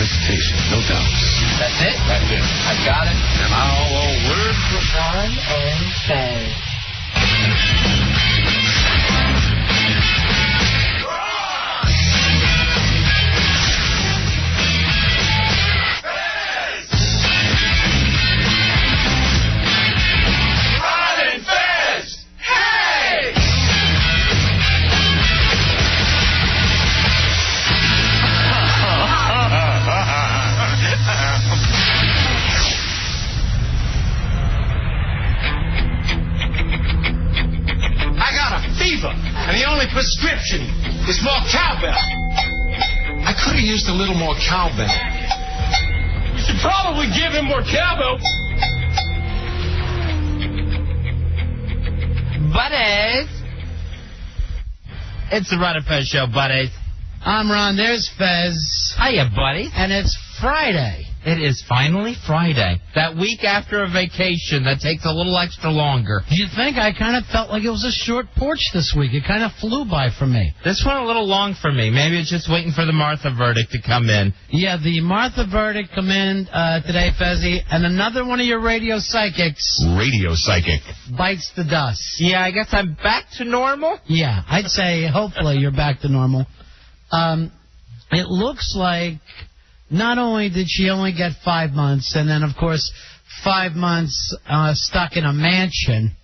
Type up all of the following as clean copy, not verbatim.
hesitation, no doubts. That's it? That's it. I got it. And now a word from Ron and Fez. And the only prescription is more cowbell. I could have used a little more cowbell. You should probably give him more cowbell. Buddies. It's the Ron and Fez Show, buddies. I'm Ron. There's Fez. Hiya, buddy. And it's Friday. It is finally Friday. That week after a vacation that takes a little extra longer. Do you think? I kind of felt like it was a short porch this week. It kind of flew by for me. This went a little long for me. Maybe it's just waiting for the Martha verdict to come in. Yeah, the Martha verdict come in today, Fezzy, and another one of your radio psychics. Radio psychic. Bites the dust. Yeah, I guess I'm back to normal. Yeah, I'd say hopefully you're back to normal. It looks like not only did she only get 5 months, and then, of course, 5 months stuck in a mansion.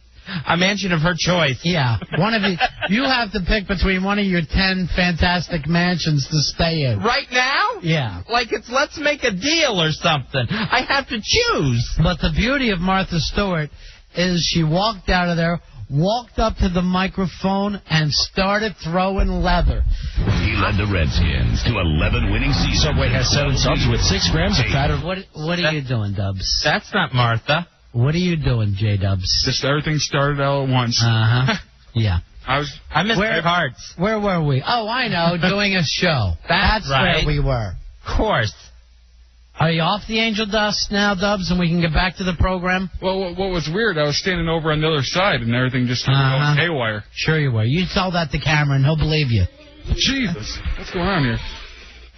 A mansion of her choice. Yeah. One of you have to pick between one of your 10 fantastic mansions to stay in. Right now? Yeah. Like it's let's make a deal or something. I have to choose. But the beauty of Martha Stewart is she walked out of there, walked up to the microphone, and started throwing leather. He led the Redskins to 11 winning seasons. Subway has 7 subs with 6 grams of fat. What are you doing, Dubs? That's not Martha. What are you doing, J-Dubs? Just everything started all at once. Uh-huh. Yeah. I missed Red Hearts. Where were we? Oh, I know, doing a show. That's right. Where we were. Of course. Are you off the angel dust now, Dubs, and we can get back to the program? Well, what was weird, I was standing over on the other side, and everything just started going haywire. Sure you were. You tell that to Cameron, he'll believe you. Jesus, what's going on here?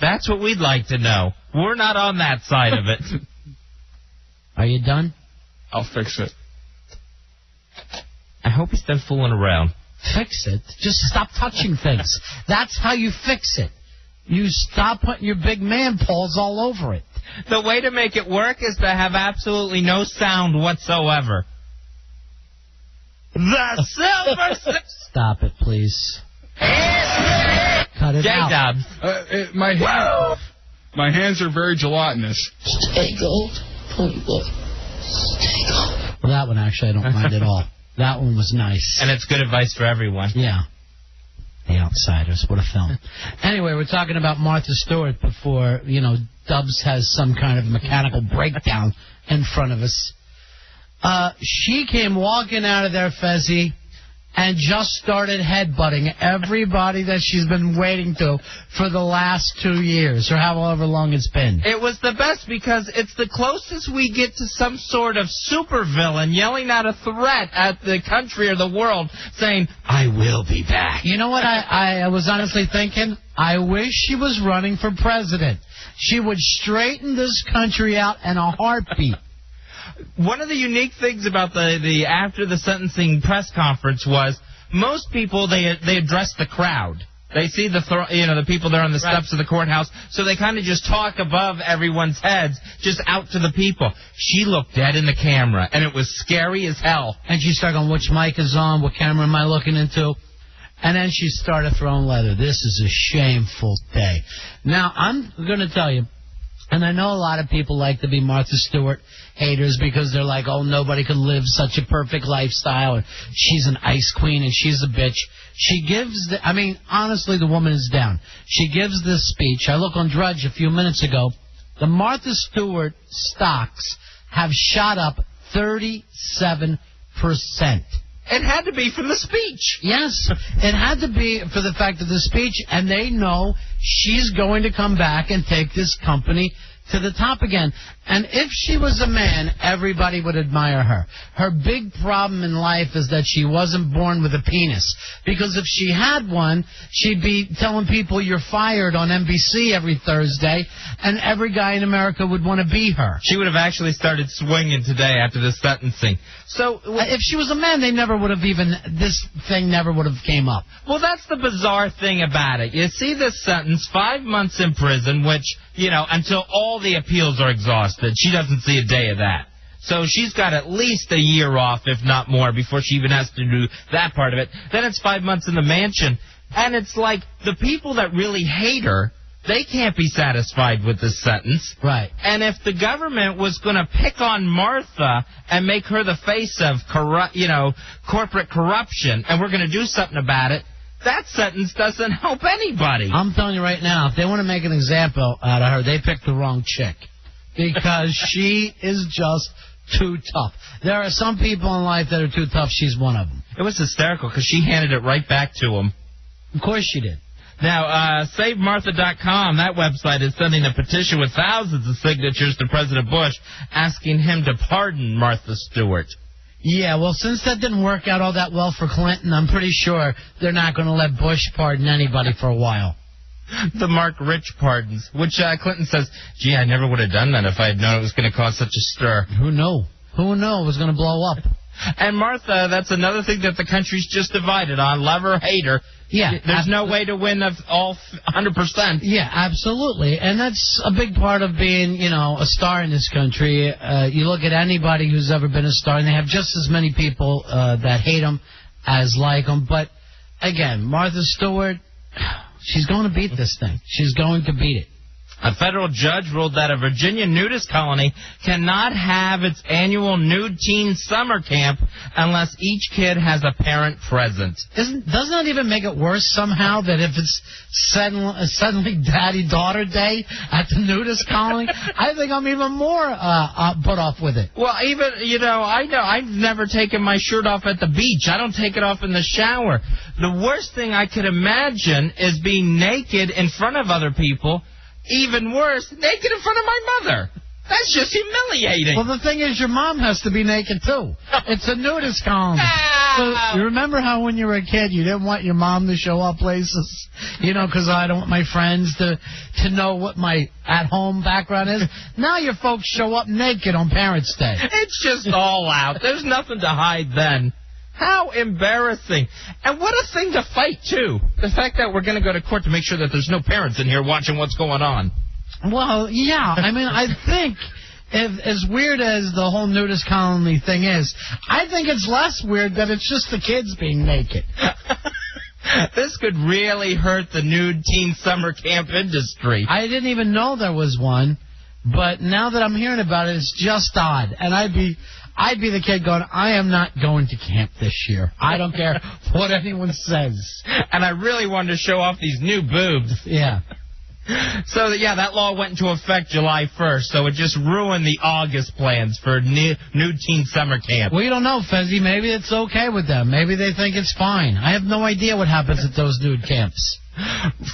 That's what we'd like to know. We're not on that side of it. Are you done? I'll fix it. I hope he's done fooling around. Fix it? Just stop touching things. That's how you fix it. You stop putting your big man paws all over it. The way to make it work is to have absolutely no sound whatsoever. The Silver... Stop it, please. Cut it out. J-Dubs. My hands are very gelatinous. Stay gold. Well, that one actually I don't mind at all. That one was nice. And it's good advice for everyone. Yeah. The Outsiders. What a film. Anyway, we're talking about Martha Stewart before, Dubs has some kind of mechanical breakdown in front of us. She came walking out of there, Fezzy, and just started headbutting everybody that she's been waiting to for the last 2 years, or however long it's been. It was the best because it's the closest we get to some sort of supervillain yelling out a threat at the country or the world saying, I will be back. You know what I was honestly thinking? I wish she was running for president. She would straighten this country out in a heartbeat. One of the unique things about the after the sentencing press conference was most people they address the crowd. They see the people there on the steps of the courthouse, so they kind of just talk above everyone's heads, just out to the people. She looked dead in the camera, and it was scary as hell. And she started going, which mic is on? What camera am I looking into? And then she started throwing leather. This is a shameful day. Now, I'm going to tell you, and I know a lot of people like to be Martha Stewart haters because they're like, oh, nobody could live such a perfect lifestyle, and she's an ice queen, and she's a bitch. She gives, honestly, the woman is down. She gives this speech. I look on Drudge a few minutes ago. The Martha Stewart stocks have shot up 37%. It had to be from the speech. Yes, it had to be for the fact of the speech, and they know she's going to come back and take this company to the top again. And if she was a man, everybody would admire her. Her big problem in life is that she wasn't born with a penis. Because if she had one, she'd be telling people you're fired on NBC every Thursday, and every guy in America would want to be her. She would have actually started swinging today after the sentencing. So if she was a man, this thing never would have came up. Well, that's the bizarre thing about it. You see this sentence, 5 months in prison, which, until all the appeals are exhausted. She doesn't see a day of that. So she's got at least a year off, if not more, before she even has to do that part of it. Then it's 5 months in the mansion. And it's like the people that really hate her, they can't be satisfied with this sentence. Right. And if the government was going to pick on Martha and make her the face of corporate corruption, and we're going to do something about it, that sentence doesn't help anybody. I'm telling you right now, if they want to make an example out of her, they picked the wrong chick. Because she is just too tough. There are some people in life that are too tough. She's one of them. It was hysterical because she handed it right back to him. Of course she did. Now, SaveMartha.com, that website is sending a petition with thousands of signatures to President Bush asking him to pardon Martha Stewart. Yeah, well, since that didn't work out all that well for Clinton, I'm pretty sure they're not going to let Bush pardon anybody for a while. The Mark Rich pardons, which Clinton says, gee, I never would have done that if I had known it was going to cause such a stir. Who knew? Who knew it was going to blow up? And Martha, that's another thing that the country's just divided on, love her, hate her. Yeah. There's no way to win all 100%. Yeah, absolutely. And that's a big part of being, a star in this country. You look at anybody who's ever been a star, and they have just as many people that hate them as like them. But, again, Martha Stewart, she's going to beat this thing. She's going to beat it. A federal judge ruled that a Virginia nudist colony cannot have its annual nude teen summer camp unless each kid has a parent present. Doesn't that even make it worse somehow that if it's suddenly daddy-daughter day at the nudist colony? I think I'm even more put off with it. Well, even, I know I've never taken my shirt off at the beach. I don't take it off in the shower. The worst thing I could imagine is being naked in front of other people. Even worse, naked in front of my mother. That's just humiliating. Well, the thing is, your mom has to be naked, too. It's a nudist colony. So, you remember how when you were a kid, you didn't want your mom to show up places? Because I don't want my friends to know what my at-home background is. Now your folks show up naked on Parents' Day. It's just all out. There's nothing to hide then. How embarrassing. And what a thing to fight, too. The fact that we're going to go to court to make sure that there's no parents in here watching what's going on. Well, yeah. I mean, I think, as weird as the whole nudist colony thing is, I think it's less weird that it's just the kids being naked. This could really hurt the nude teen summer camp industry. I didn't even know there was one, but now that I'm hearing about it, it's just odd. And I'd be the kid going, I am not going to camp this year. I don't care what anyone says. And I really wanted to show off these new boobs. Yeah. So, that law went into effect July 1st, so it just ruined the August plans for nude teen summer camp. We don't know, Fezzi. Maybe it's okay with them. Maybe they think it's fine. I have no idea what happens at those nude camps.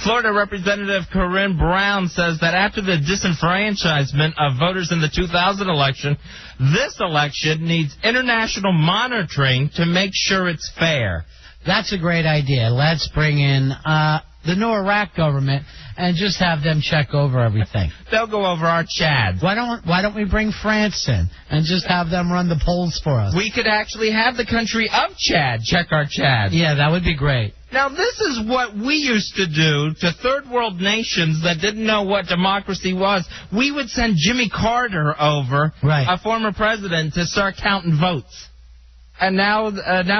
Florida Representative Corinne Brown says that after the disenfranchisement of voters in the 2000 election, this election needs international monitoring to make sure it's fair. That's a great idea. Let's bring in the new Iraq government and just have them check over everything. They'll go over our Chads. Why don't we bring France in and just have them run the polls for us? We could actually have the country of Chad check our Chads. Yeah, that would be great. Now, this is what we used to do to third world nations that didn't know what democracy was. We would send Jimmy Carter over, a former president, to start counting votes. And now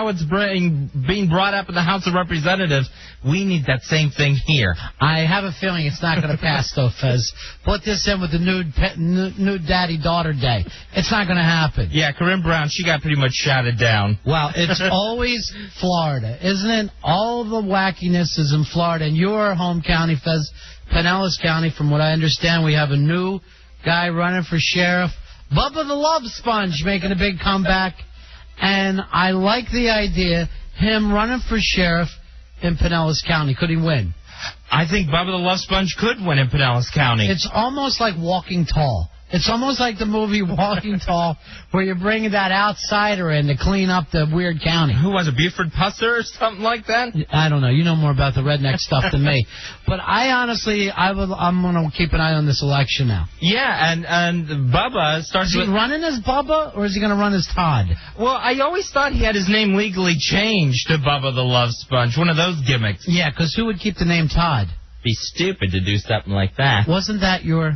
it's being brought up in the House of Representatives. We need that same thing here. I have a feeling it's not going to pass, though, Fez. Put this in with the nude daddy-daughter day. It's not going to happen. Yeah, Corinne Brown, she got pretty much shouted down. Well, it's always Florida, isn't it? All the wackiness is in Florida. And your home county, Fez, Pinellas County, from what I understand, we have a new guy running for sheriff. Bubba the Love Sponge making a big comeback. And I like the idea, him running for sheriff in Pinellas County. Could he win? I think Bubba the Love Sponge could win in Pinellas County. It's almost like walking tall. It's almost like the movie Walking Tall, where you're bringing that outsider in to clean up the weird county. Who was it, Buford Pusser or something like that? I don't know. You know more about the redneck stuff than me. But I'm going to keep an eye on this election now. Yeah, and Bubba starts. Is he running as Bubba, or is he going to run as Todd? Well, I always thought he had his name legally changed to Bubba the Love Sponge, one of those gimmicks. Yeah, because who would keep the name Todd? Be stupid to do something like that. Wasn't that your...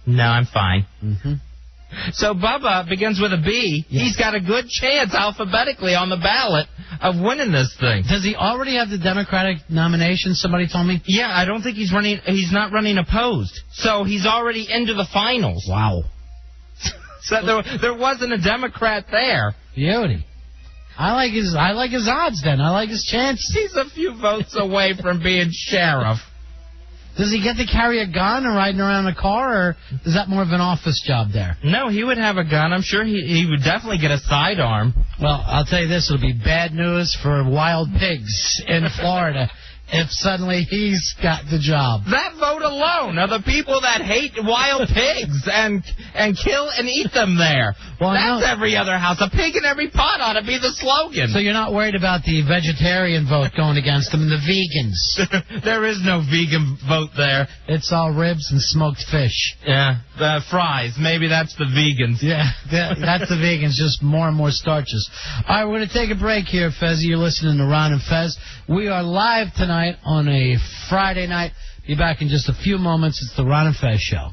No, I'm fine. Mm-hmm. So Bubba begins with a B. Yes. He's got a good chance alphabetically on the ballot of winning this thing. Does he already have the Democratic nomination, somebody told me? Yeah, I don't think he's running. He's not running opposed. So he's already into the finals. Wow. So there wasn't a Democrat there. Beauty. I like his odds then. I like his chances. He's a few votes away from being sheriff. Does he get to carry a gun or riding around in a car, or is that more of an office job there? No, he would have a gun. I'm sure he would definitely get a sidearm. Well, I'll tell you this. It'll be bad news for wild pigs in Florida if suddenly he's got the job. That vote alone are the people that hate wild pigs and kill and eat them there. Well, that's every other house. A pig in every pot ought to be the slogan. So you're not worried about the vegetarian vote going against them and the vegans? There is no vegan vote there. It's all ribs and smoked fish. Yeah, fries. Maybe that's the vegans. Yeah, that's the vegans, just more and more starches. All right, we're going to take a break here, Fezzy. You're listening to Ron and Fez. We are live tonight on a Friday night. Be back in just a few moments. It's the Ron and Fez Show.